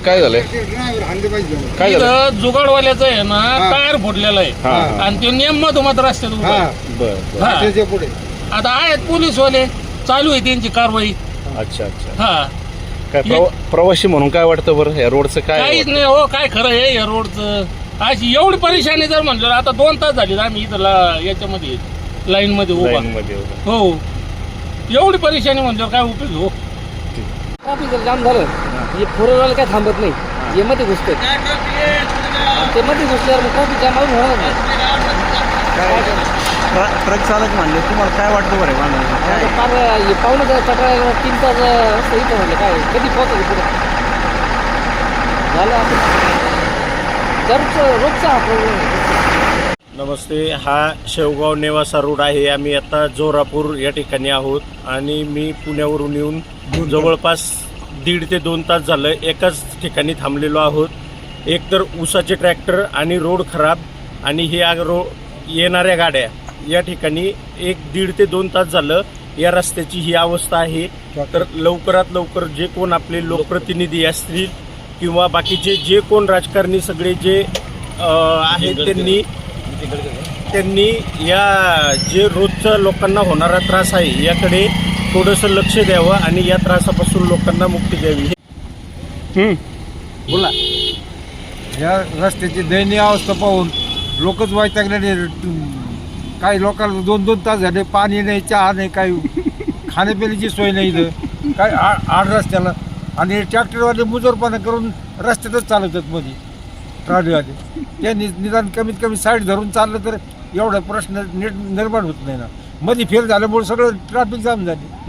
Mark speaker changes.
Speaker 1: काय झालंय? काय झालं?
Speaker 2: इथं जुगाडवाल्याचं आहे ना टायर फुटलेला आहे
Speaker 1: हा.
Speaker 2: आणि ते नेम मधोमध रस्त्यात उभा आहे.
Speaker 1: बर
Speaker 2: हा. आता आहेत पोलीसवाले, चालू आहे त्यांची कारवाई.
Speaker 1: अच्छा अच्छा.
Speaker 2: हा
Speaker 1: काय प्रवासी म्हणून काय वाटतं बरं या रोडचं काय
Speaker 2: काहीच नाही हो. काय खरं आहे या रोडचं? अशी एवढी परेशानी जर म्हणलं आता 2 तास झाली आम्ही इथं याच्यामध्ये लाईन मध्ये उभा.
Speaker 1: मध्ये
Speaker 2: हो, एवढी परेशानी म्हणल्यावर काय उपयोग हो?
Speaker 3: ट्रॅफिक जर जाम झालं हे फोरवाला काय थांबत नाही, हे मध्ये घुसते ते मध्ये घुसल्यावर मग ट्रॅफिक जाम होणार नाही.
Speaker 4: ट्रक चालक म्हणले तुम्हाला काय वाटतं बरं
Speaker 3: आता फार हे पाहुणे चटाळ्याला 3 तास रस्ता इथं म्हणलं काय कधी पोहोचायचं पुढे झालं आता रोजचा हा प्रॉब्लेम आहे.
Speaker 5: नमस्ते. हा शेवगाव नेवासा रोड आहे. आम्ही आता जोरापूर या ठिकाणी आहोत आणि मी पुण्यावरून येऊन जवळपास 1.5 ते 2 तास झालं एकाच ठिकाणी थांबलेलो आहोत. एक तर ऊसाचे ट्रॅक्टर आणि रोड खराब आणि हे येणाऱ्या गाड्या या ठिकाणी 1.5 ते 2 तास झालं या रस्त्याची ही अवस्था आहे. तर लवकरात लवकर जे कोण आपले लोकप्रतिनिधी असतील किंवा बाकीचे जे कोण राजकारणी सगळे जे आहेत त्यांनी या जे रोजचा लोकांना होणारा त्रास आहे याकडे थोडंसं लक्ष द्यावं आणि या त्रासापासून लोकांना मुक्ती द्यावी.
Speaker 6: बोला. या रस्त्याची दयनीय अवस्था पाहून लोकच वैतागलेले. काही लोकांना 2-2 तास झाले, पाणी नाही, चहा नाही, काही खाण्यापिण्याची सोय नाही इथं काय आड रस्त्याला. आणि ट्रॅक्टरवाले मुजोरपणा करून रस्त्यातच चालवतात मध्ये ट्रॉलीवाले. ते निदान कमीत कमी साईड धरून चाललं तर एवढा प्रश्न नीट निर्माण होत नाही ना. मध्ये फेल झाल्यामुळे सगळं ट्रॅफिक जाम झाली.